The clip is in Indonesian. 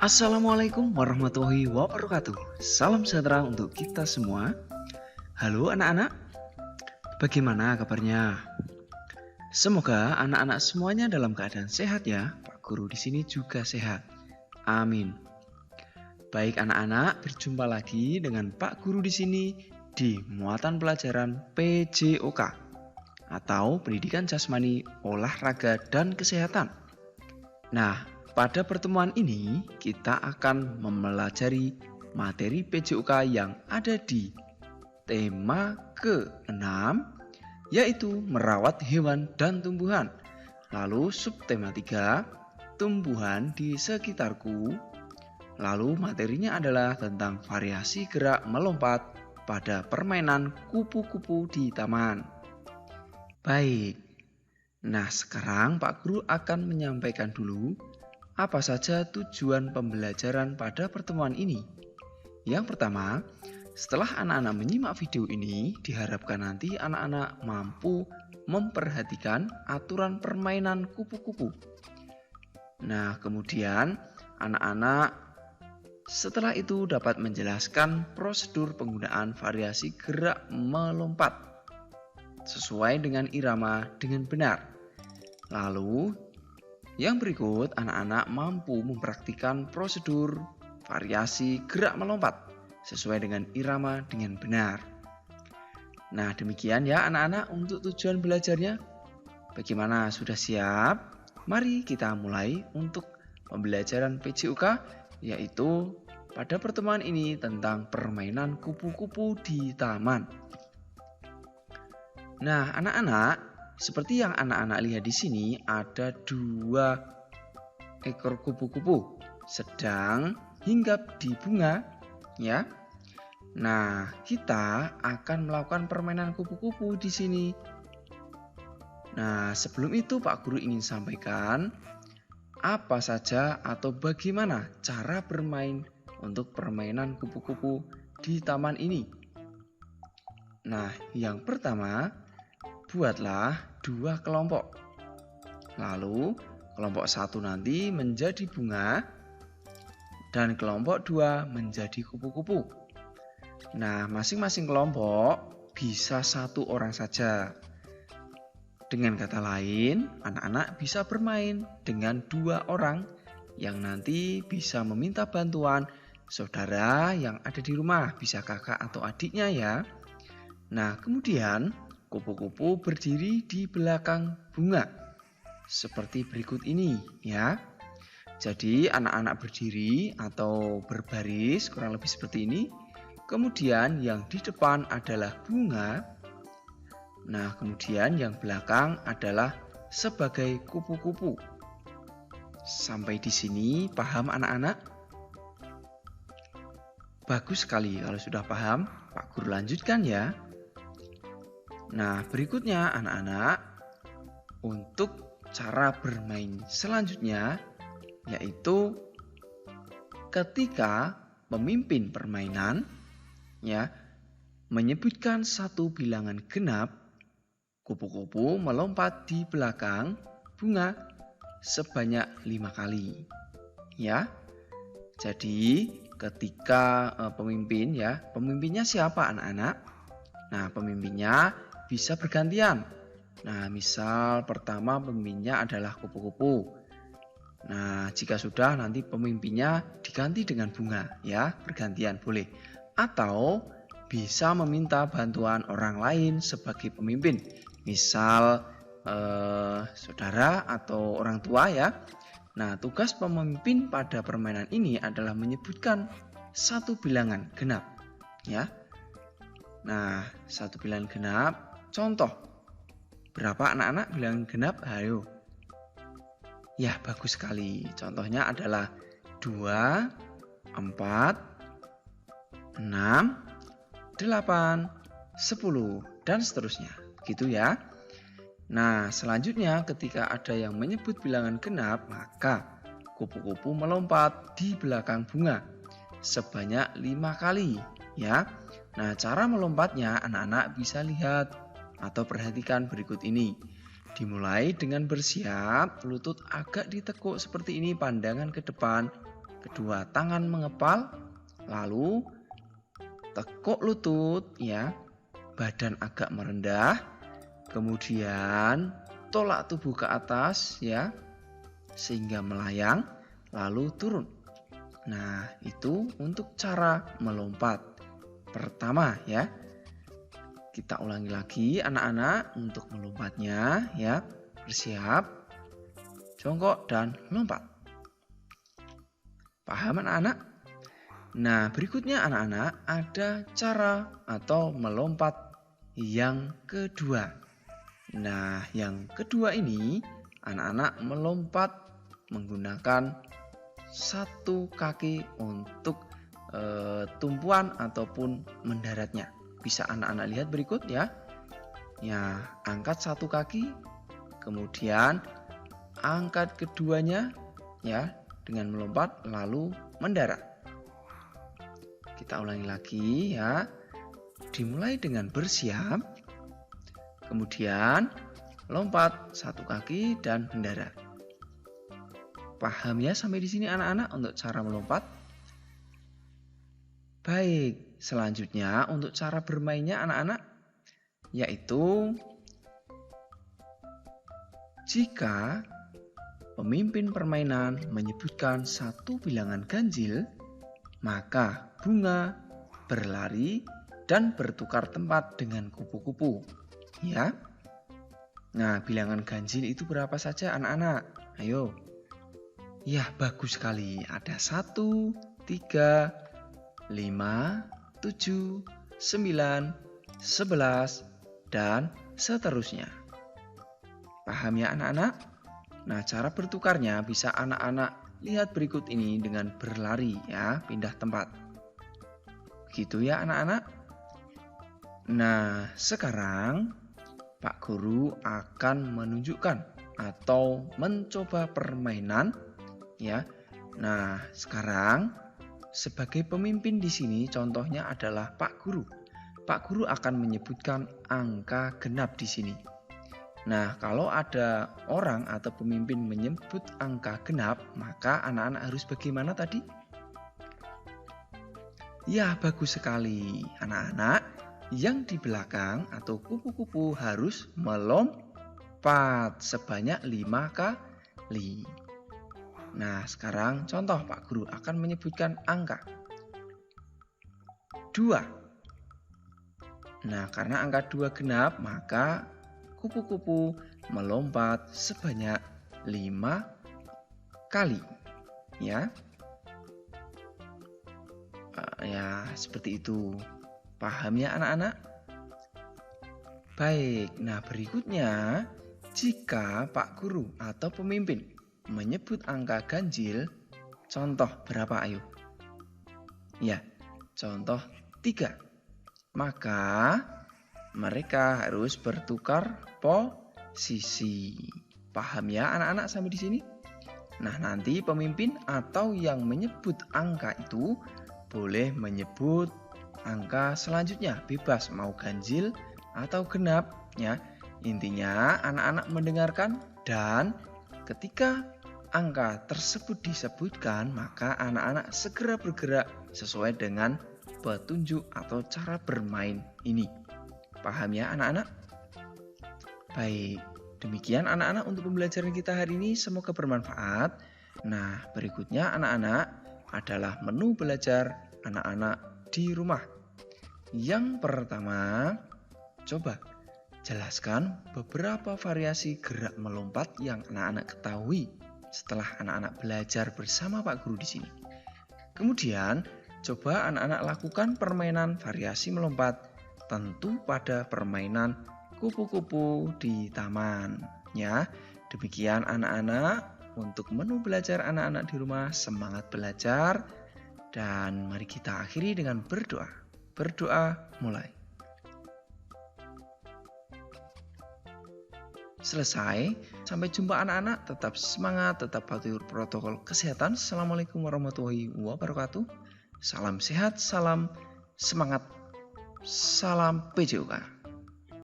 Assalamualaikum warahmatullahi wabarakatuh. Salam sejahtera untuk kita semua. Halo anak-anak, bagaimana kabarnya? Semoga anak-anak semuanya dalam keadaan sehat ya. Pak Guru di sini juga sehat. Amin. Baik anak-anak, berjumpa lagi dengan Pak Guru di sini di muatan pelajaran PJOK atau Pendidikan Jasmani, Olahraga dan Kesehatan. Nah, pada pertemuan ini kita akan mempelajari materi PJOK yang ada di tema ke-6, yaitu merawat hewan dan tumbuhan. Lalu subtema 3, tumbuhan di sekitarku. Lalu materinya adalah tentang variasi gerak melompat pada permainan kupu-kupu di taman. Baik, nah sekarang Pak Guru akan menyampaikan dulu apa saja tujuan pembelajaran pada pertemuan ini. Yang pertama, setelah anak-anak menyimak video ini, diharapkan nanti anak-anak mampu memperhatikan aturan permainan kupu-kupu. Nah, kemudian anak-anak setelah itu dapat menjelaskan prosedur penggunaan variasi gerak melompat sesuai dengan irama dengan benar. Lalu, yang berikut anak-anak mampu mempraktikkan prosedur variasi gerak melompat sesuai dengan irama dengan benar. Nah, demikian ya anak-anak untuk tujuan belajarnya. Bagaimana, sudah siap? Mari kita mulai untuk pembelajaran PJOK, yaitu pada pertemuan ini tentang permainan kupu-kupu di taman. Nah, anak-anak, seperti yang anak-anak lihat di sini, ada 2 ekor kupu-kupu sedang hinggap di bunga, ya. Nah, kita akan melakukan permainan kupu-kupu di sini. Nah, sebelum itu Pak Guru ingin sampaikan apa saja atau bagaimana cara bermain untuk permainan kupu-kupu di taman ini. Nah, yang pertama, buatlah 2 kelompok. Lalu, kelompok 1 nanti menjadi bunga dan kelompok 2 menjadi kupu-kupu. Nah, masing-masing kelompok bisa 1 orang saja. Dengan kata lain, anak-anak bisa bermain dengan 2 orang yang nanti bisa meminta bantuan saudara yang ada di rumah, bisa kakak atau adiknya ya. Nah, kemudian kupu-kupu berdiri di belakang bunga seperti berikut ini ya. Jadi anak-anak berdiri atau berbaris kurang lebih seperti ini. Kemudian yang di depan adalah bunga. Nah, kemudian yang belakang adalah sebagai kupu-kupu. Sampai di sini paham anak-anak? Bagus sekali kalau sudah paham. Pak Guru lanjutkan ya. Nah, berikutnya anak-anak, untuk cara bermain selanjutnya yaitu ketika pemimpin permainan ya menyebutkan 1 bilangan genap, kupu-kupu melompat di belakang bunga sebanyak 5 kali. Ya. Jadi, ketika pemimpinnya siapa anak-anak? Nah, pemimpinnya bisa bergantian. Nah, misal pertama pemimpinnya adalah kupu-kupu. Nah, jika sudah nanti pemimpinnya diganti dengan bunga ya, bergantian boleh. Atau bisa meminta bantuan orang lain sebagai pemimpin. Misal saudara atau orang tua ya. Nah, tugas pemimpin pada permainan ini adalah menyebutkan 1 bilangan genap ya. Nah, 1 bilangan genap. Contoh, berapa anak-anak bilangan genap? Ayo. Ya, bagus sekali. Contohnya adalah 2, 4, 6, 8, 10, dan seterusnya. Begitu ya. Nah, selanjutnya ketika ada yang menyebut bilangan genap, maka kupu-kupu melompat di belakang bunga sebanyak 5 kali ya. Nah, cara melompatnya anak-anak bisa lihat atau perhatikan berikut ini. Dimulai dengan bersiap, lutut agak ditekuk seperti ini, pandangan ke depan, kedua tangan mengepal, lalu tekuk lutut ya, badan agak merendah, kemudian tolak tubuh ke atas ya, sehingga melayang, lalu turun. Nah, itu untuk cara melompat pertama ya. Kita ulangi lagi anak-anak untuk melompatnya ya. Bersiap, jongkok dan lompat. Paham anak-anak? Nah, berikutnya anak-anak ada cara atau melompat yang kedua. Nah, yang kedua ini anak-anak melompat menggunakan satu kaki untuk tumpuan ataupun mendaratnya. Bisa anak-anak lihat berikut ya. Ya, angkat satu kaki, kemudian angkat keduanya ya dengan melompat lalu mendarat. Kita ulangi lagi ya. Dimulai dengan bersiap, kemudian lompat satu kaki dan mendarat. Paham ya sampai di sini anak-anak untuk cara melompat? Baik, selanjutnya untuk cara bermainnya anak-anak, yaitu jika pemimpin permainan menyebutkan satu bilangan ganjil, maka bunga berlari dan bertukar tempat dengan kupu-kupu. Ya. Nah, bilangan ganjil itu berapa saja anak-anak? Ayo. Ya, bagus sekali. Ada 1, 3, 5, 7, 9, 11, dan seterusnya. Paham ya anak-anak? Nah, cara bertukarnya bisa anak-anak lihat berikut ini dengan berlari ya, pindah tempat. Begitu ya anak-anak? Nah, sekarang Pak Guru akan menunjukkan atau mencoba permainan ya. Nah, sekarang sebagai pemimpin di sini contohnya adalah Pak Guru. Pak Guru akan menyebutkan angka genap di sini. Nah, kalau ada orang atau pemimpin menyebut angka genap, maka anak-anak harus bagaimana tadi? Ya, bagus sekali. Anak-anak yang di belakang atau kupu-kupu harus melompat sebanyak 5 kali. Nah, sekarang contoh Pak Guru akan menyebutkan angka 2. Nah, karena angka 2 genap, maka kupu-kupu melompat sebanyak 5 kali. Ya. Ya, seperti itu. Paham ya anak-anak? Baik, nah berikutnya jika Pak Guru atau pemimpin menyebut angka ganjil, contoh berapa ayo? Ya, contoh 3. Maka mereka harus bertukar posisi. Paham ya anak-anak sampai di sini? Nah, nanti pemimpin atau yang menyebut angka itu boleh menyebut angka selanjutnya, bebas mau ganjil atau genap ya. Intinya anak-anak mendengarkan dan ketika angka tersebut disebutkan, maka anak-anak segera bergerak sesuai dengan petunjuk atau cara bermain ini. Paham ya anak-anak? Baik, demikian anak-anak untuk pembelajaran kita hari ini, semoga bermanfaat. Nah, berikutnya anak-anak adalah menu belajar anak-anak di rumah. Yang pertama, coba jelaskan beberapa variasi gerak melompat yang anak-anak ketahui setelah anak-anak belajar bersama Pak Guru di sini. Kemudian, coba anak-anak lakukan permainan variasi melompat tentu pada permainan kupu-kupu di taman. Ya, demikian anak-anak untuk menu belajar anak-anak di rumah. Semangat belajar dan mari kita akhiri dengan berdoa. Berdoa mulai. Selesai. Sampai jumpa anak-anak. Tetap semangat, tetap patuhi protokol kesehatan. Assalamualaikum warahmatullahi wabarakatuh. Salam sehat, salam semangat, salam PJOK.